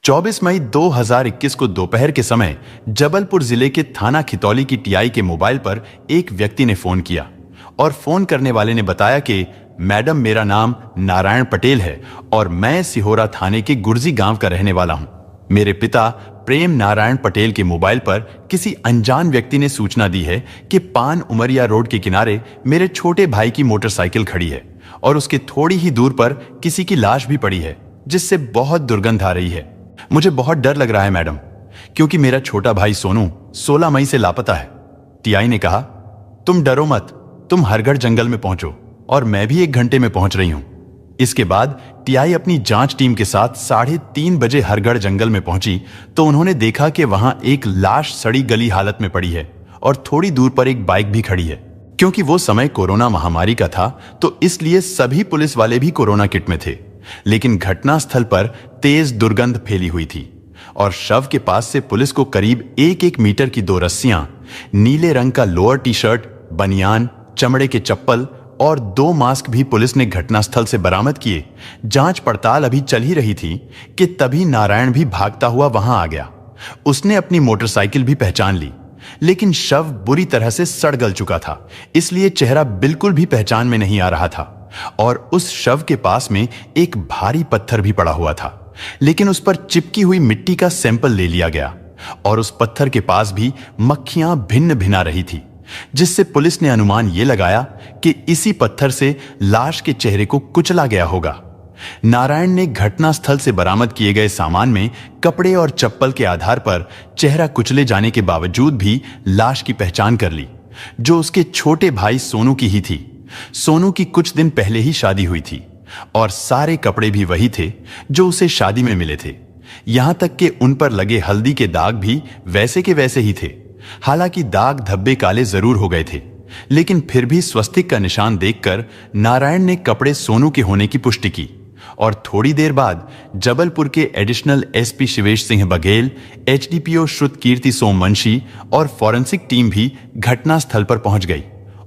24 मई 2021 को दोपहर के समय जबलपुर जिले के थाना खितौली की टीआई के मोबाइल पर एक व्यक्ति ने फोन किया और फोन करने वाले ने बताया कि मैडम, मेरा नाम नारायण पटेल है और मैं सिहोरा थाने के गुर्जी गांव का रहने वाला हूं। मेरे पिता प्रेम नारायण पटेल के मोबाइल पर किसी अनजान व्यक्ति ने सूचना दी है कि पान उमरिया रोड के किनारे मेरे छोटे भाई की मोटरसाइकिल खड़ी है और उसके थोड़ी ही दूर पर किसी की लाश भी पड़ी है, जिससे बहुत दुर्गंध आ रही है। मुझे बहुत डर लग रहा है मैडम, क्योंकि मेरा छोटा भाई सोनू 16 मई से लापता है। टीआई ने कहा, तुम डरो मत, तुम हरगढ़ जंगल में पहुंचो और मैं भी 1 घंटे में पहुंच रही हूं। इसके बाद टीआई अपनी जांच टीम के साथ 3:30 बजे हरगढ़ जंगल में पहुंची तो उन्होंने देखा कि वहां एक लाश सड़ी गली हालत में पड़ी है और थोड़ी दूर पर एक बाइक भी खड़ी है। क्योंकि वो समय कोरोना महामारी का था तो इसलिए सभी पुलिस वाले भी कोरोना किट में थे, लेकिन घटनास्थल पर तेज दुर्गंध फैली हुई थी और शव के पास से पुलिस को करीब 1-1 मीटर की 2 रस्सियां, नीले रंग का लोअर टी-शर्ट, बनियान, चमड़े के चप्पल और 2 मास्क भी पुलिस ने घटनास्थल से बरामद किए। जांच पड़ताल अभी चल ही रही थी कि तभी नारायण भी भागता हुआ वहां आ गया। उसने अपनी मोटरसाइकिल भी पहचान ली, लेकिन शव बुरी तरह से सड़ गल चुका था, इसलिए चेहरा बिल्कुल भी पहचान में नहीं आ रहा था। और उस शव के पास में एक भारी पत्थर भी पड़ा हुआ था, लेकिन उस पर चिपकी हुई मिट्टी का सैंपल ले लिया गया और उस पत्थर के पास भी मक्खियां भिन्न भिना रही थी, जिससे पुलिस ने अनुमान यह लगाया कि इसी पत्थर से लाश के चेहरे को कुचला गया होगा। नारायण ने घटनास्थल से बरामद किए गए सामान में कपड़े और चप्पल के आधार पर चेहरा कुचले जाने के बावजूद भी लाश की पहचान कर ली, जो उसके छोटे भाई सोनू की ही थी। सोनू की कुछ दिन पहले ही शादी हुई थी और सारे कपड़े भी वही थे जो उसे शादी में मिले थे। यहां तक कि उन पर लगे हल्दी के दाग भी वैसे के वैसे ही थे। हालांकि दाग धब्बे काले जरूर हो गए थे, लेकिन फिर भी स्वस्तिक का निशान देखकर नारायण ने कपड़े सोनू के होने की पुष्टि की और थोड़ी देर बाद जबलपुर के एडिशनल एसपी शिवेश सिंह बघेल, एचडीपीओ श्रुत कीर्ति सोमवंशी और फॉरेंसिक टीम भी घटनास्थल पर पहुंच गई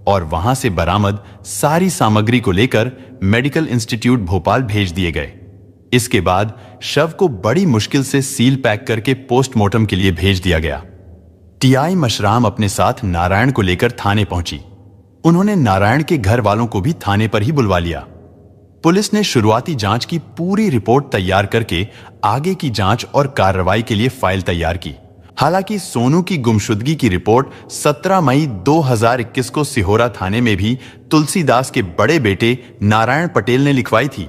और वहां से बरामद सारी सामग्री को लेकर मेडिकल इंस्टीट्यूट भोपाल भेज दिए गए। इसके बाद शव को बड़ी मुश्किल से सील पैक करके पोस्टमार्टम के लिए भेज दिया गया। टीआई मशराम अपने साथ नारायण को लेकर थाने पहुंची। उन्होंने नारायण के घर वालों को भी थाने पर ही बुलवा लिया। पुलिस ने शुरुआती जांच की पूरी रिपोर्ट तैयार करके आगे की जांच और कार्रवाई के लिए फाइल तैयार की। हालांकि सोनू की गुमशुदगी की रिपोर्ट 17 मई 2021 को सिहोरा थाने में भी तुलसीदास के बड़े बेटे नारायण पटेल ने लिखवाई थी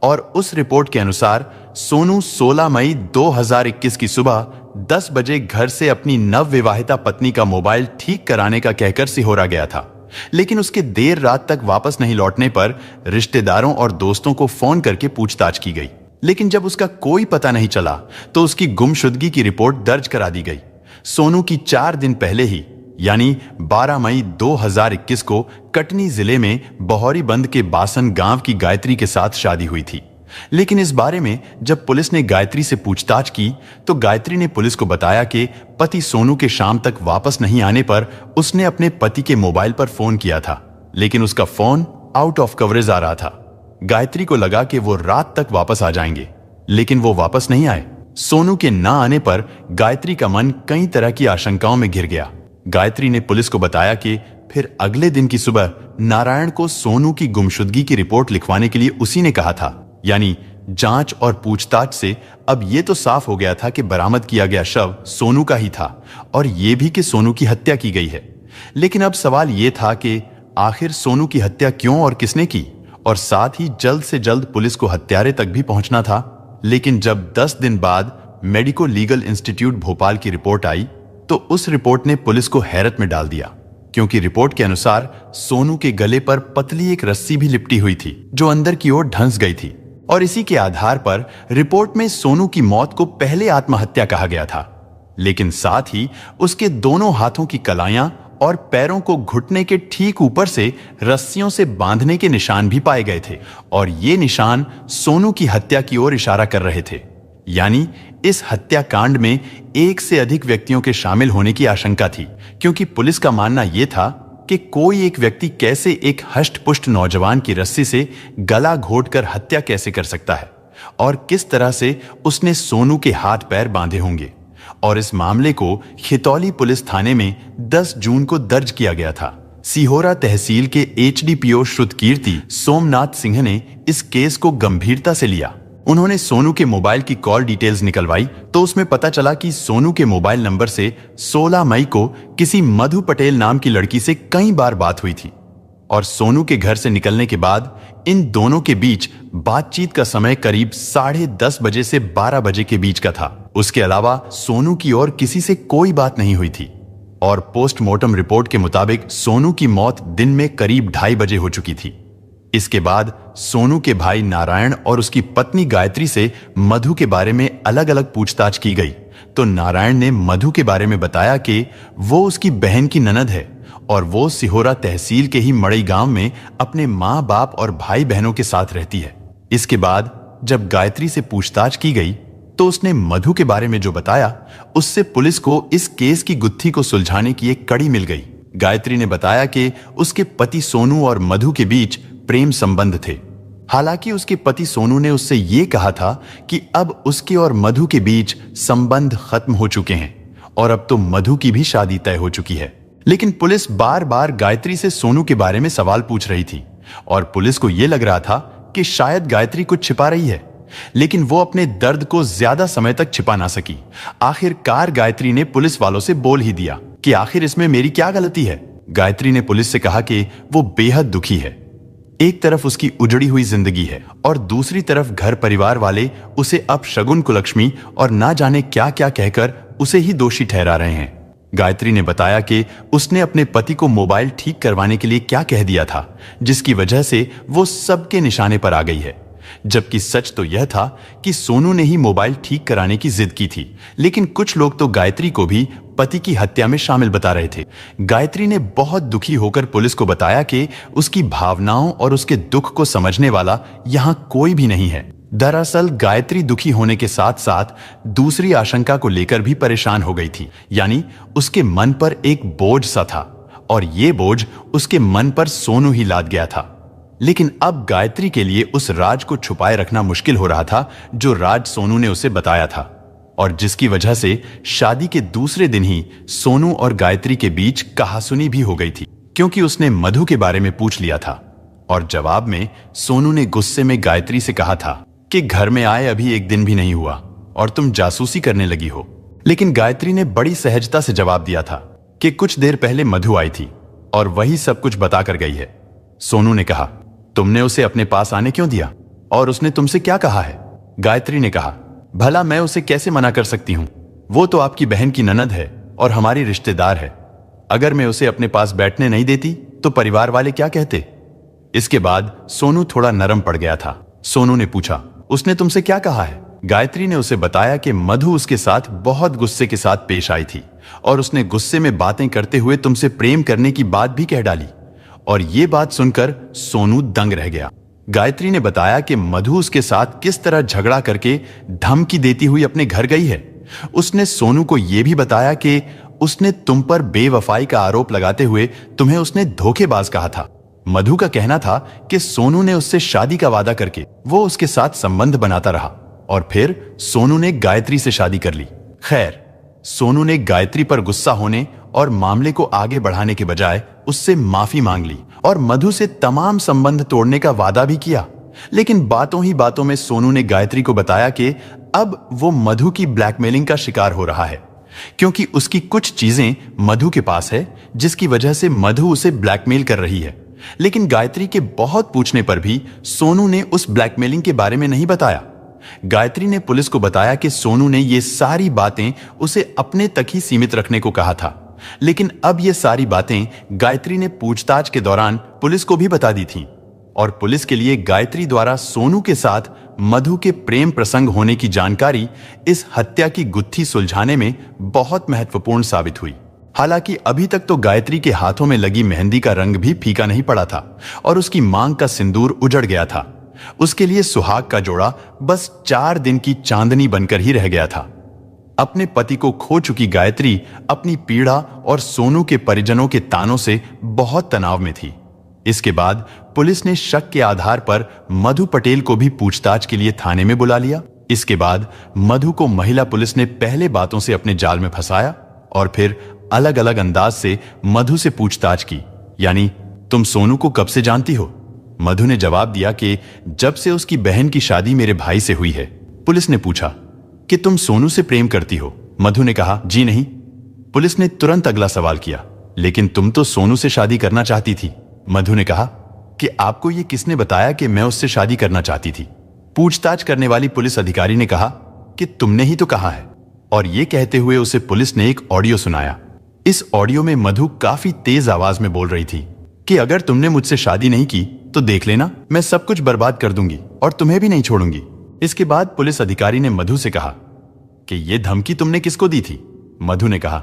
और उस रिपोर्ट के अनुसार सोनू 16 मई 2021 की सुबह 10 बजे घर से अपनी नवविवाहिता पत्नी का मोबाइल ठीक कराने का कहकर सिहोरा गया था, लेकिन उसके देर रात तक वापस नहीं लौटने पर रिश्तेदारों और दोस्तों को फोन करके पूछताछ की गई, लेकिन जब उसका कोई पता नहीं चला तो उसकी गुमशुदगी की रिपोर्ट दर्ज करा दी गई। सोनू की 4 दिन पहले ही यानी 12 मई 2021 को कटनी जिले में बहौरीबंद के बासन गांव की गायत्री के साथ शादी हुई थी, लेकिन इस बारे में जब पुलिस ने गायत्री से पूछताछ की तो गायत्री ने पुलिस को बताया कि पति सोनू के शाम तक वापस नहीं आने पर उसने अपने पति के मोबाइल पर फोन किया था, लेकिन उसका फोन आउट ऑफ कवरेज आ रहा था। गायत्री को लगा कि वो रात तक वापस आ जाएंगे, लेकिन वो वापस नहीं आए। सोनू के ना आने पर गायत्री का मन कई तरह की आशंकाओं में घिर गया। गायत्री ने पुलिस को बताया कि फिर अगले दिन की सुबह नारायण को सोनू की गुमशुदगी की रिपोर्ट लिखवाने के लिए उसी ने कहा था। यानी जांच और पूछताछ से अब यह तो साफ हो गया था कि बरामद किया गया शव सोनू का ही था और यह भी कि सोनू की हत्या की गई है। लेकिन अब सवाल यह था कि आखिर सोनू की हत्या क्यों और किसने की, और साथ ही जल्द से जल्द पुलिस को हत्यारे तक भी पहुंचना था। लेकिन जब 10 दिन बाद मेडिको लीगल इंस्टीट्यूट भोपाल की रिपोर्ट आई तो उस रिपोर्ट ने पुलिस को हैरत में डाल दिया, क्योंकि रिपोर्ट के अनुसार सोनू के गले पर पतली एक रस्सी भी लिपटी हुई थी जो अंदर की ओर ढंस गई थी और इसी के आधार पर रिपोर्ट में सोनू की मौत को पहले आत्महत्या कहा गया था, लेकिन साथ ही उसके दोनों हाथों की कलाइयां और पैरों को घुटने के ठीक ऊपर से रस्सियों से बांधने के निशान भी पाए गए थे और ये निशान सोनू की हत्या की ओर इशारा कर रहे थे। यानी इस हत्याकांड में 1 से अधिक व्यक्तियों के शामिल होने की आशंका थी, क्योंकि पुलिस का मानना यह था कि कोई एक व्यक्ति कैसे एक हष्ट पुष्ट नौजवान की रस्सी से गला घोंटकर हत्या कैसे कर सकता है। और किस तरह से उसने सोनू के हाथ पैर बांधे होंगे। और इस मामले को खितौली पुलिस थाने में 10 जून को दर्ज किया गया था। सिहोरा तहसील के एचडीपीओ श्रुतकीर्ति सोमनाथ सिंह ने इस केस को गंभीरता से लिया। उन्होंने सोनू के मोबाइल की कॉल डिटेल्स निकलवाई तो उसमें पता चला कि सोनू के मोबाइल नंबर से 16 मई को किसी मधु पटेल नाम की लड़की से कई बार बात हुई थी और सोनू के घर से निकलने के बाद इन दोनों के बीच बातचीत का समय करीब 10:30 बजे से 12 बजे के बीच का था। उसके अलावा सोनू की और किसी से कोई बात नहीं हुई थी और पोस्टमार्टम रिपोर्ट के मुताबिक सोनू की मौत दिन में करीब 2:30 बजे हो चुकी थी। इसके बाद सोनू के भाई नारायण और उसकी पत्नी गायत्री से मधु के बारे में अलग अलग पूछताछ की गई तो नारायण ने मधु के बारे में बताया कि वो उसकी बहन की ननद है और वो सिहोरा तहसील के ही मड़ई गांव में अपने माँ बाप और भाई बहनों के साथ रहती है। इसके बाद जब गायत्री से पूछताछ की गई तो उसने मधु के बारे में जो बताया उससे पुलिस को इस केस की गुत्थी को सुलझाने की एक कड़ी मिल गई। गायत्री ने बताया कि उसके पति सोनू और मधु के बीच प्रेम संबंध थे। हालांकि उसके पति सोनू ने उससे ये कहा था कि अब उसके और मधु के बीच संबंध खत्म हो चुके हैं और अब तो मधु की भी शादी तय हो चुकी है। लेकिन पुलिस बार बार गायत्री से सोनू के बारे में सवाल पूछ रही थी और पुलिस को यह लग रहा था कि शायद गायत्री कुछ छिपा रही है, लेकिन वो अपने दर्द को ज्यादा समय तक छिपा ना सकी। आखिरकार गायत्री ने पुलिस वालों से बोल ही दिया कि आखिर इसमें मेरी क्या गलती है। गायत्री ने पुलिस से कहा कि वो बेहद दुखी है। एक तरफ उसकी उजड़ी हुई जिंदगी है और दूसरी तरफ घर परिवार वाले उसे अब शगुन कुलक्ष्मी और ना जाने क्या क्या कहकर उसे ही दोषी ठहरा रहे हैं। गायत्री ने बताया कि उसने अपने पति को मोबाइल ठीक करवाने के लिए क्या कह दिया था जिसकी वजह से वो सबके निशाने पर आ गई है, जबकि सच तो यह था कि सोनू ने ही मोबाइल ठीक कराने की जिद की थी। लेकिन कुछ लोग तो गायत्री को भी पति की हत्या में शामिल बता रहे थे। गायत्री ने बहुत दुखी होकर पुलिस को बताया कि उसकी भावनाओं और उसके दुख को समझने वाला यहां कोई भी नहीं है। दरअसल गायत्री दुखी होने के साथ साथ दूसरी आशंका को लेकर भी परेशान हो गई थी, यानी उसके मन पर एक बोझ सा था और ये बोझ उसके मन पर सोनू ही लाद गया था। लेकिन अब गायत्री के लिए उस राज को छुपाए रखना मुश्किल हो रहा था जो राज सोनू ने उसे बताया था और जिसकी वजह से शादी के दूसरे दिन ही सोनू और गायत्री के बीच कहासुनी भी हो गई थी, क्योंकि उसने मधु के बारे में पूछ लिया था और जवाब में सोनू ने गुस्से में गायत्री से कहा था कि घर में आए अभी एक दिन भी नहीं हुआ और तुम जासूसी करने लगी हो। लेकिन गायत्री ने बड़ी सहजता से जवाब दिया था कि कुछ देर पहले मधु आई थी और वही सब कुछ बता कर गई है। सोनू ने कहा, तुमने उसे अपने पास आने क्यों दिया और उसने तुमसे क्या कहा है? गायत्री ने कहा, भला मैं उसे कैसे मना कर सकती हूं? वो तो आपकी बहन की ननद है और हमारी रिश्तेदार है। अगर मैं उसे अपने पास बैठने नहीं देती तो परिवार वाले क्या कहते? इसके बाद सोनू थोड़ा नरम पड़ गया था। सोनू ने पूछा, उसने तुमसे क्या कहा है? गायत्री ने उसे बताया कि मधु उसके साथ बहुत गुस्से के साथ पेश आई थी और उसने गुस्से में बातें करते हुए तुमसे प्रेम करने की बात भी कह डाली। और ये बात सुनकर सोनू दंग रह गया। गायत्री ने बताया कि मधु उसके साथ किस तरह झगड़ा करके धमकी देती हुई अपने घर गई है। उसने सोनू को यह भी बताया कि उसने तुम पर बेवफाई का आरोप लगाते हुए तुम्हें उसने धोखेबाज कहा था। मधु का कहना था कि सोनू ने उससे शादी का वादा करके वो उसके साथ संबंध बनाता रहा और फिर सोनू ने गायत्री से शादी कर ली। खैर, सोनू ने गायत्री पर गुस्सा होने और मामले को आगे बढ़ाने के बजाय उससे माफी मांग ली और मधु से तमाम संबंध तोड़ने का वादा भी किया। लेकिन बातों ही बातों में सोनू ने गायत्री को बताया कि अब वो मधु की ब्लैकमेलिंग का शिकार हो रहा है, क्योंकि उसकी कुछ चीजें मधु के पास है जिसकी वजह से मधु उसे ब्लैकमेल कर रही है। लेकिन गायत्री के बहुत पूछने पर भी सोनू ने उस ब्लैकमेलिंग के बारे में नहीं बताया। गायत्री ने पुलिस को बताया कि सोनू ने ये सारी बातें उसे अपने तक ही सीमित रखने को कहा था, लेकिन अब ये सारी बातें गायत्री ने पूछताछ के दौरान पुलिस को भी बता दी थीं और पुलिस के लिए गायत्री द्वारा सोनू के साथ मधु के प्रेम प्रसंग होने की जानकारी इस हत्या की गुत्थी सुलझाने में बहुत महत्वपूर्ण साबित हुई। हालांकि अभी तक तो गायत्री के हाथों में लगी मेहंदी का रंग भी फीका नहीं पड़ा था और उसकी मांग का सिंदूर उजड़ गया था। उसके लिए सुहाग का जोड़ा बस 4 दिन की चांदनी बनकर ही रह गया था। अपने पति को खो चुकी गायत्री अपनी पीड़ा और सोनू के परिजनों के तानों से बहुत तनाव में थी। इसके बाद पुलिस ने शक के आधार पर मधु पटेल को भी पूछताछ के लिए थाने में बुला लिया। इसके बाद मधु को महिला पुलिस ने पहले बातों से अपने जाल में फंसाया और फिर अलग अलग अंदाज से मधु से पूछताछ की, यानी तुम सोनू को कब से जानती हो? मधु ने जवाब दिया कि जब से उसकी बहन की शादी मेरे भाई से हुई है। पुलिस ने पूछा कि तुम सोनू से प्रेम करती हो? मधु ने कहा जी नहीं। पुलिस ने तुरंत अगला सवाल किया, लेकिन तुम तो सोनू से शादी करना चाहती थी। मधु ने कहा कि आपको यह किसने बताया कि मैं उससे शादी करना चाहती थी? पूछताछ करने वाली पुलिस अधिकारी ने कहा कि तुमने ही तो कहा है। और यह कहते हुए उसे पुलिस ने एक ऑडियो सुनाया। इस ऑडियो में मधु काफी तेज आवाज में बोल रही थी कि अगर तुमने मुझसे शादी नहीं की तो देख लेना, मैं सब कुछ बर्बाद कर दूंगी और तुम्हें भी नहीं छोड़ूंगी। इसके बाद पुलिस अधिकारी ने मधु से कहा कि यह धमकी तुमने किसको दी थी? मधु ने कहा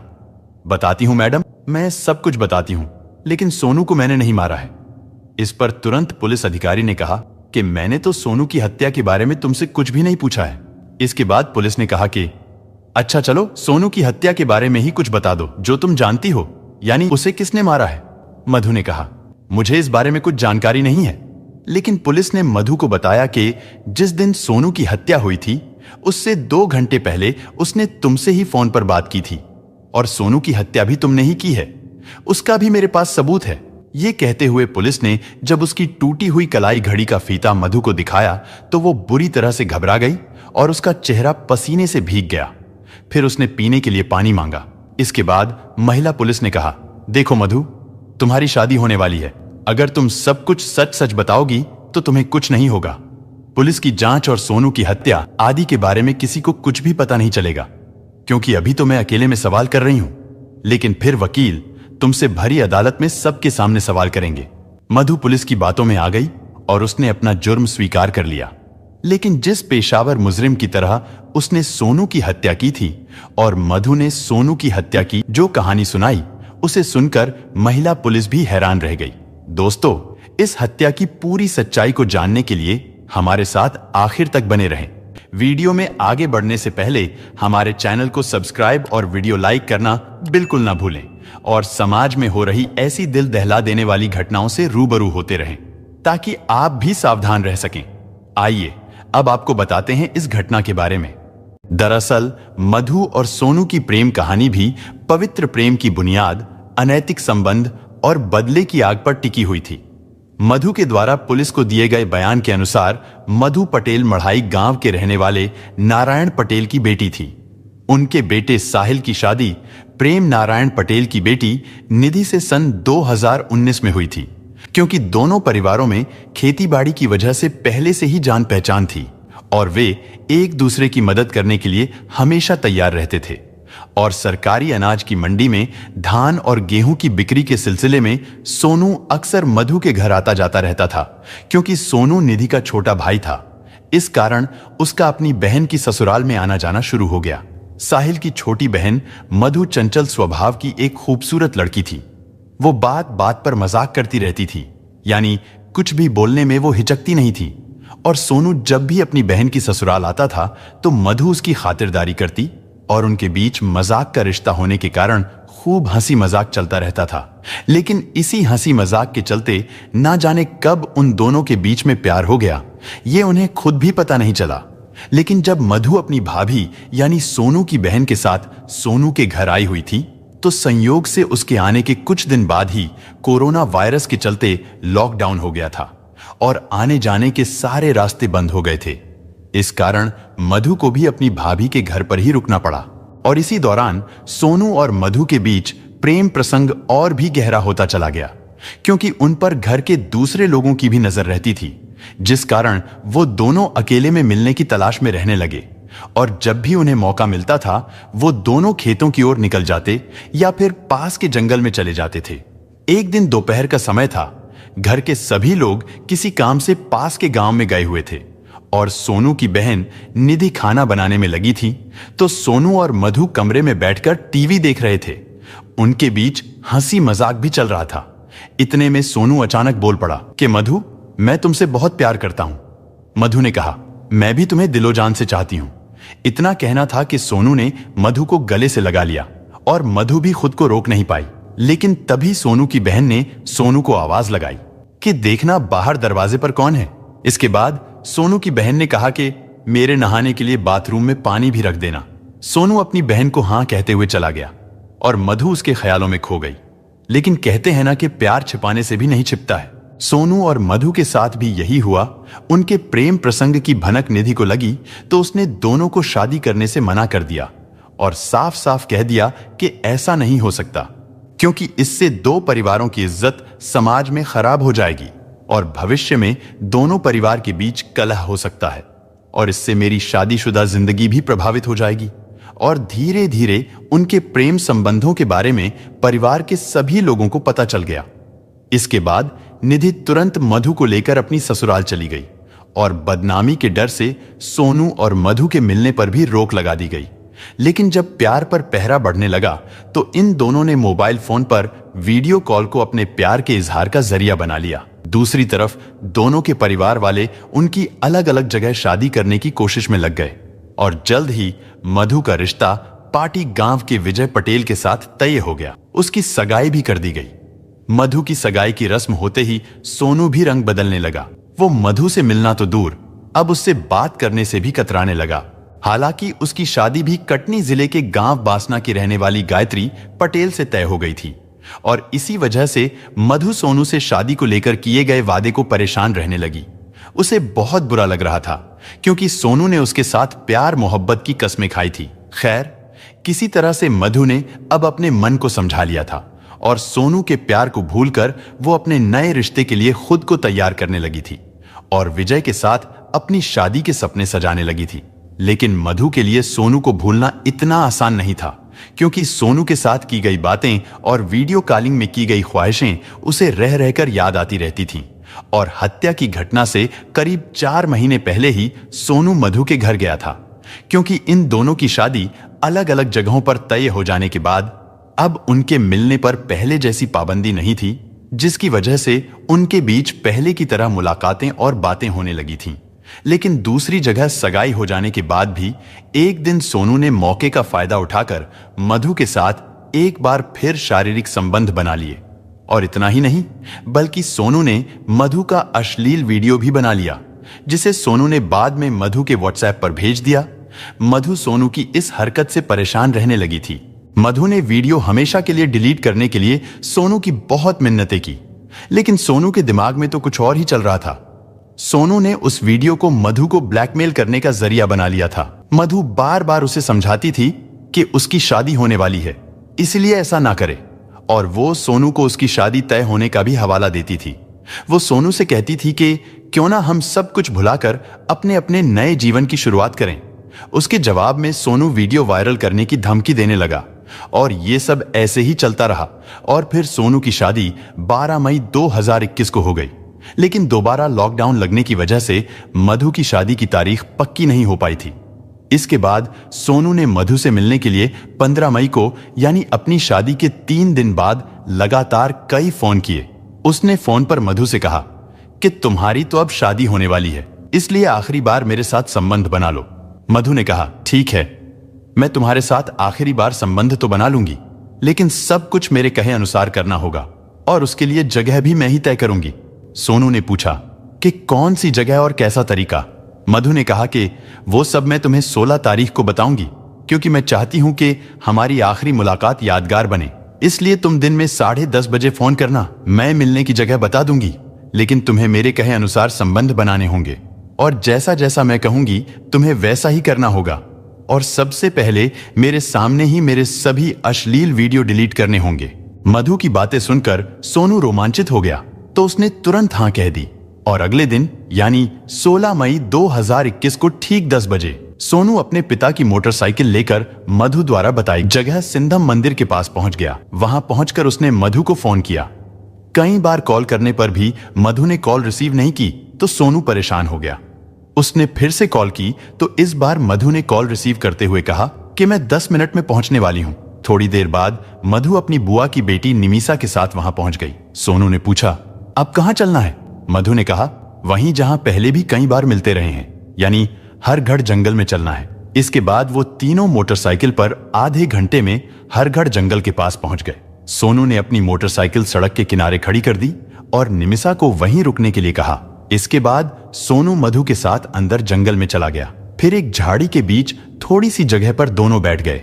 बताती हूं मैडम, मैं सब कुछ बताती हूं, लेकिन सोनू को मैंने नहीं मारा है। इस पर तुरंत पुलिस अधिकारी ने कहा कि मैंने तो सोनू की हत्या के बारे में तुमसे कुछ भी नहीं पूछा है। इसके बाद पुलिस ने कहा कि अच्छा चलो, सोनू की हत्या के बारे में ही कुछ बता दो जो तुम जानती हो, यानी उसे किसने मारा है? मधु ने कहा मुझे इस बारे में कुछ जानकारी नहीं है। लेकिन पुलिस ने मधु को बताया कि जिस दिन सोनू की हत्या हुई थी उससे 2 घंटे पहले उसने तुमसे ही फोन पर बात की थी और सोनू की हत्या भी तुमने ही की है, उसका भी मेरे पास सबूत है। ये कहते हुए पुलिस ने जब उसकी टूटी हुई कलाई घड़ी का फीता मधु को दिखाया तो वो बुरी तरह से घबरा गई और उसका चेहरा पसीने से भीग गया। फिर उसने पीने के लिए पानी मांगा। इसके बाद महिला पुलिस ने कहा देखो मधु, तुम्हारी शादी होने वाली है, अगर तुम सब कुछ सच सच बताओगी तो तुम्हें कुछ नहीं होगा। पुलिस की जांच और सोनू की हत्या आदि के बारे में किसी को कुछ भी पता नहीं चलेगा, क्योंकि अभी तो मैं अकेले में सवाल कर रही हूं, लेकिन फिर वकील तुमसे भरी अदालत में सबके सामने सवाल करेंगे। मधु पुलिस की बातों में आ गई और उसने अपना जुर्म स्वीकार कर लिया। लेकिन जिस पेशावर मुजरिम की तरह उसने सोनू की हत्या की थी और मधु ने सोनू की हत्या की जो कहानी सुनाई, उसे सुनकर महिला पुलिस भी हैरान रह गई। दोस्तों, इस हत्या की पूरी सच्चाई को जानने के लिए हमारे साथ आखिर तक बने रहें। वीडियो में आगे बढ़ने से पहले हमारे चैनल को सब्सक्राइब और वीडियो लाइक करना बिल्कुल ना भूलें और समाज में हो रही ऐसी दिल दहला देने वाली घटनाओं से रूबरू होते रहें ताकि आप भी सावधान रह सकें। आइए अब आपको बताते हैं इस घटना के बारे में। दरअसल मधु और सोनू की प्रेम कहानी भी पवित्र प्रेम की बुनियाद, अनैतिक संबंध और बदले की आग पर टिकी हुई थी। मधु के द्वारा पुलिस को दिए गए बयान के अनुसार मधु पटेल मढ़ाई गांव के रहने वाले नारायण पटेल की बेटी थी। उनके बेटे साहिल की शादी प्रेम नारायण पटेल की बेटी निधि से सन 2019 में हुई थी। क्योंकि दोनों परिवारों में खेतीबाड़ी की वजह से पहले से ही जान पहचान थी और वे एक दूसरे की मदद करने के लिए हमेशा तैयार रहते थे। और सरकारी अनाज की मंडी में धान और गेहूं की बिक्री के सिलसिले में सोनू अक्सर मधु के घर आता जाता रहता था। क्योंकि सोनू निधि का छोटा भाई था, इस कारण उसका अपनी बहन की ससुराल में आना जाना शुरू हो गया। साहिल की छोटी बहन मधु चंचल स्वभाव की एक खूबसूरत लड़की थी। वो बात बात पर मजाक करती रहती थी, यानी कुछ भी बोलने में वो हिचकती नहीं थी। और सोनू जब भी अपनी बहन की ससुराल आता था तो मधु उसकी खातिरदारी करती और उनके बीच मजाक का रिश्ता होने के कारण खूब हंसी मजाक चलता रहता था। लेकिन इसी हंसी मजाक के चलते ना जाने कब उन दोनों के बीच में प्यार हो गया, ये उन्हें खुद भी पता नहीं चला। लेकिन जब मधु अपनी भाभी यानी सोनू की बहन के साथ सोनू के घर आई हुई थी तो संयोग से उसके आने के कुछ दिन बाद ही कोरोना वायरस के चलते लॉकडाउन हो गया था और आने जाने के सारे रास्ते बंद हो गए थे। इस कारण मधु को भी अपनी भाभी के घर पर ही रुकना पड़ा। और इसी दौरान सोनू और मधु के बीच प्रेम प्रसंग और भी गहरा होता चला गया, क्योंकि उन पर घर के दूसरे लोगों की भी नजर रहती थी, जिस कारण वो दोनों अकेले में मिलने की तलाश में रहने लगे। और जब भी उन्हें मौका मिलता था वो दोनों खेतों की ओर निकल जाते या फिर पास के जंगल में चले जाते थे। एक दिन दोपहर का समय था। घर के सभी लोग किसी काम से पास के गांव में गए हुए थे और सोनू की बहन निधि खाना बनाने में लगी थी, तो सोनू और मधु कमरे में बैठकर टीवी देख रहे थे। उनके बीच हंसी मजाक भी चल रहा था। इतने में सोनू अचानक बोल पड़ा कि मधु, मैं तुमसे बहुत प्यार करता हूं। मधु ने कहा, मैं भी तुम्हें दिलोजान से चाहती हूं। इतना कहना था कि सोनू ने मधु को गले से लगा लिया और मधु भी खुद को रोक नहीं पाई। लेकिन तभी सोनू की बहन ने सोनू को आवाज लगाई कि देखना बाहर दरवाजे पर कौन है। इसके बाद सोनू की बहन ने कहा कि मेरे नहाने के लिए बाथरूम में पानी भी रख देना। सोनू अपनी बहन को हाँ कहते हुए चला गया और मधु उसके ख्यालों में खो गई। लेकिन कहते हैं ना कि प्यार छिपाने से भी नहीं छिपता है। सोनू और मधु के साथ भी यही हुआ। उनके प्रेम प्रसंग की भनक निधि को लगी तो उसने दोनों को शादी करने से मना कर दिया और साफ साफ कह दिया कि ऐसा नहीं हो सकता, क्योंकि इससे दो परिवारों की इज्जत समाज में खराब हो जाएगी और भविष्य में दोनों परिवार के बीच कलह हो सकता है और इससे मेरी शादीशुदा जिंदगी भी प्रभावित हो जाएगी। और धीरे धीरे उनके प्रेम संबंधों के बारे में परिवार के सभी लोगों को पता चल गया। इसके बाद निधि तुरंत मधु को लेकर अपनी ससुराल चली गई और बदनामी के डर से सोनू और मधु के मिलने पर भी रोक लगा दी गई। लेकिन जब प्यार पर पहरा बढ़ने लगा तो इन दोनों ने मोबाइल फोन पर वीडियो कॉल को अपने प्यार के इजहार का जरिया बना लिया। दूसरी तरफ दोनों के परिवार वाले उनकी अलग अलग जगह शादी करने की कोशिश में लग गए और जल्द ही मधु का रिश्ता पाटी गांव के विजय पटेल के साथ तय हो गया। उसकी सगाई भी कर दी गई। मधु की सगाई की रस्म होते ही सोनू भी रंग बदलने लगा। वो मधु से मिलना तो दूर, अब उससे बात करने से भी कतराने लगा। हालांकि उसकी शादी भी कटनी जिले के गांव बासना की रहने वाली गायत्री पटेल से तय हो गई थी और इसी वजह से मधु सोनू से शादी को लेकर किए गए वादे को परेशान रहने लगी। उसे बहुत बुरा लग रहा था क्योंकि सोनू ने उसके साथ प्यार मोहब्बत की कस्में खाई थी। खैर, किसी तरह से मधु ने अब अपने मन को समझा लिया था और सोनू के प्यार को भूलकर वो अपने नए रिश्ते के लिए खुद को तैयार करने लगी थी और विजय के साथ अपनी शादी के सपने सजाने लगी थी। लेकिन मधु के लिए सोनू को भूलना इतना आसान नहीं था, क्योंकि सोनू के साथ की गई बातें और वीडियो कॉलिंग में की गई ख्वाहिशें उसे रह रहकर याद आती रहती थीं। और हत्या की घटना से करीब 4 महीने पहले ही सोनू मधु के घर गया था, क्योंकि इन दोनों की शादी अलग अलग जगहों पर तय हो जाने के बाद अब उनके मिलने पर पहले जैसी पाबंदी नहीं थी, जिसकी वजह से उनके बीच पहले की तरह मुलाकातें और बातें होने लगी थीं। लेकिन दूसरी जगह सगाई हो जाने के बाद भी एक दिन सोनू ने मौके का फायदा उठाकर मधु के साथ एक बार फिर शारीरिक संबंध बना लिए। और इतना ही नहीं, बल्कि सोनू ने मधु का अश्लील वीडियो भी बना लिया, जिसे सोनू ने बाद में मधु के व्हाट्सएप पर भेज दिया। मधु सोनू की इस हरकत से परेशान रहने लगी थी। मधु ने वीडियो हमेशा के लिए डिलीट करने के लिए सोनू की बहुत मिन्नतें की, लेकिन सोनू के दिमाग में तो कुछ और ही चल रहा था। सोनू ने उस वीडियो को मधु को ब्लैकमेल करने का जरिया बना लिया था। मधु बार बार उसे समझाती थी कि उसकी शादी होने वाली है, इसलिए ऐसा ना करे, और वो सोनू को उसकी शादी तय होने का भी हवाला देती थी। वो सोनू से कहती थी कि क्यों ना हम सब कुछ भुलाकर अपने अपने नए जीवन की शुरुआत करें। उसके जवाब में सोनू वीडियो वायरल करने की धमकी देने लगा और ये सब ऐसे ही चलता रहा और फिर सोनू की शादी 12 मई 2021 को हो गई। लेकिन दोबारा लॉकडाउन लगने की वजह से मधु की शादी की तारीख पक्की नहीं हो पाई थी। इसके बाद सोनू ने मधु से मिलने के लिए 15 मई को यानी अपनी शादी के 3 दिन बाद लगातार कई फोन किए। उसने फोन पर मधु से कहा कि तुम्हारी तो अब शादी होने वाली है, इसलिए आखिरी बार मेरे साथ संबंध बना लो। मधु ने कहा, ठीक है, मैं तुम्हारे साथ आखिरी बार संबंध तो बना लूंगी, लेकिन सब कुछ मेरे कहे अनुसार करना होगा और उसके लिए जगह भी मैं ही तय करूंगी। सोनू ने पूछा कि कौन सी जगह और कैसा तरीका। मधु ने कहा कि वो सब मैं तुम्हें 16 तारीख को बताऊंगी, क्योंकि मैं चाहती हूं कि हमारी आखिरी मुलाकात यादगार बने। इसलिए तुम दिन में 10:30 बजे फोन करना, मैं मिलने की जगह बता दूंगी, लेकिन तुम्हें मेरे कहे अनुसार संबंध बनाने होंगे और जैसा जैसा मैं कहूंगी तुम्हें वैसा ही करना होगा। और सबसे पहले मेरे सामने ही मेरे सभी अश्लील वीडियो डिलीट करने होंगे। मधु की बातें सुनकर सोनू रोमांचित हो गया तो उसने तुरंत हाँ कह दी और अगले दिन यानी 16 मई 2021 को ठीक 10 बजे सोनू अपने पिता की मोटरसाइकिल लेकर मधु द्वारा बताई जगह सिंधम मंदिर के पास पहुंच गया। वहां पहुंचकर उसने मधु को फोन किया। कई बार कॉल करने पर भी मधु ने कॉल रिसीव नहीं की तो सोनू परेशान हो गया। उसने फिर से कॉल की तो इस बार मधु ने कॉल रिसीव करते हुए कहा कि मैं 10 मिनट में पहुंचने वाली हूं। थोड़ी देर बाद मधु अपनी बुआ की बेटी निमिषा के साथ वहां पहुंच गई। सोनू ने पूछा, अब कहां चलना है? मधु ने कहा, वहीं जहां पहले भी कई बार मिलते रहे हैं, यानी हरगढ़ जंगल में चलना है। इसके बाद वो तीनों मोटरसाइकिल पर आधे घंटे में हरगढ़ जंगल के पास पहुंच गए। सोनू ने अपनी मोटरसाइकिल सड़क के किनारे खड़ी कर दी और निमिषा को वहीं रुकने के लिए कहा। इसके बाद सोनू मधु के साथ अंदर जंगल में चला गया। फिर एक झाड़ी के बीच थोड़ी सी जगह पर दोनों बैठ गए।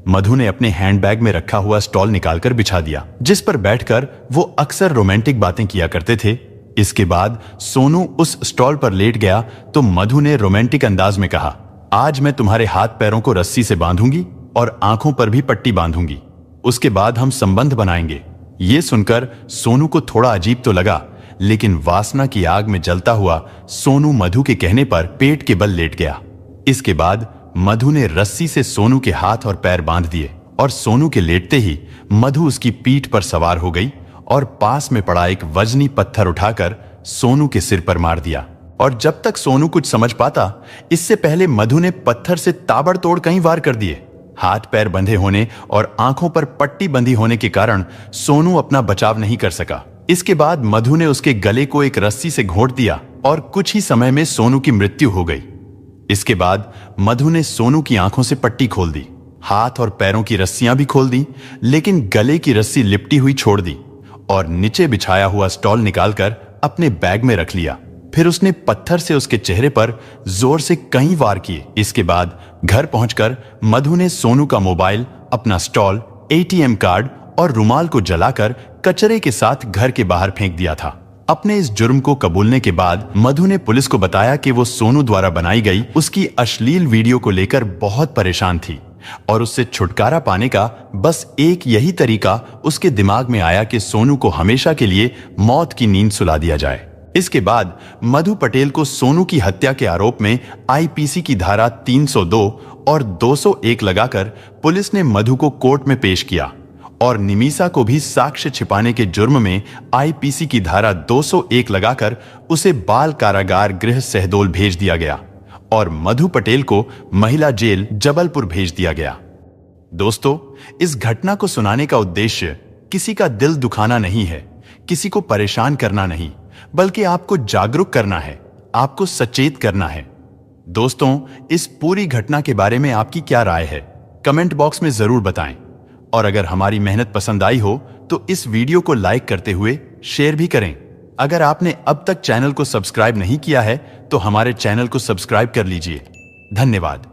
मधु ने अपने हैंडबैग में रखा हुआ स्टॉल निकालकर बिछा दिया, जिस पर बैठकर वो अक्सर रोमांटिक बातें किया करते थे। इसके बाद सोनू उस स्टॉल पर लेट गया तो मधु ने रोमांटिक अंदाज में कहा, आज मैं तुम्हारे हाथ पैरों को रस्सी से बांधूंगी और आंखों पर भी पट्टी बांधूंगी। उसके बाद हम संबंध बनाएंगे। ये सुनकर सोनू को थोड़ा अजीब तो लगा, लेकिन वासना की आग में जलता हुआ सोनू मधु के कहने पर पेट के बल लेट गया। इसके बाद मधु ने रस्सी से सोनू के हाथ और पैर बांध दिए और सोनू के लेटते ही मधु उसकी पीठ पर सवार हो गई और पास में पड़ा एक वजनी पत्थर उठाकर सोनू के सिर पर मार दिया। और जब तक सोनू कुछ समझ पाता, इससे पहले मधु ने पत्थर से ताबड़तोड़ कई वार कर दिए। हाथ पैर बंधे होने और आंखों पर पट्टी बंधी होने के कारण सोनू अपना बचाव नहीं कर सका। इसके बाद मधु ने उसके गले को एक रस्सी से घोंट दिया और कुछ ही समय में सोनू की मृत्यु हो गई। इसके बाद मधु ने सोनू की आंखों से पट्टी खोल दी, हाथ और पैरों की रस्सियां भी खोल दी, लेकिन गले की रस्सी लिपटी हुई छोड़ दी और नीचे बिछाया हुआ स्टॉल निकालकर अपने बैग में रख लिया। फिर उसने पत्थर से उसके चेहरे पर जोर से कई वार किए। इसके बाद घर पहुंचकर मधु ने सोनू का मोबाइल, अपना स्टॉल, एटीएम कार्ड और रुमाल को जलाकर कचरे के साथ घर के बाहर फेंक दिया था। अपने इस जुर्म को कबूलने के बाद मधु ने पुलिस को बताया कि वो सोनू द्वारा बनाई गई उसकी अश्लील वीडियो को लेकर बहुत परेशान थी और उससे छुटकारा पाने का बस एक यही तरीका उसके दिमाग में आया कि सोनू को हमेशा के लिए मौत की नींद सुला दिया जाए। इसके बाद मधु पटेल को सोनू की हत्या के आरोप में आईपीसी की धारा 302 और 201 लगाकर पुलिस ने मधु को कोर्ट में पेश किया और निमिषा को भी साक्ष्य छिपाने के जुर्म में आईपीसी की धारा 201 लगाकर उसे बाल कारागार गृह शहडोल भेज दिया गया और मधु पटेल को महिला जेल जबलपुर भेज दिया गया। दोस्तों, इस घटना को सुनाने का उद्देश्य किसी का दिल दुखाना नहीं है, किसी को परेशान करना नहीं, बल्कि आपको जागरूक करना है, आपको सचेत करना है। दोस्तों, इस पूरी घटना के बारे में आपकी क्या राय है, कमेंट बॉक्स में जरूर बताएं। और अगर हमारी मेहनत पसंद आई हो तो इस वीडियो को लाइक करते हुए शेयर भी करें। अगर आपने अब तक चैनल को सब्सक्राइब नहीं किया है तो हमारे चैनल को सब्सक्राइब कर लीजिए। धन्यवाद।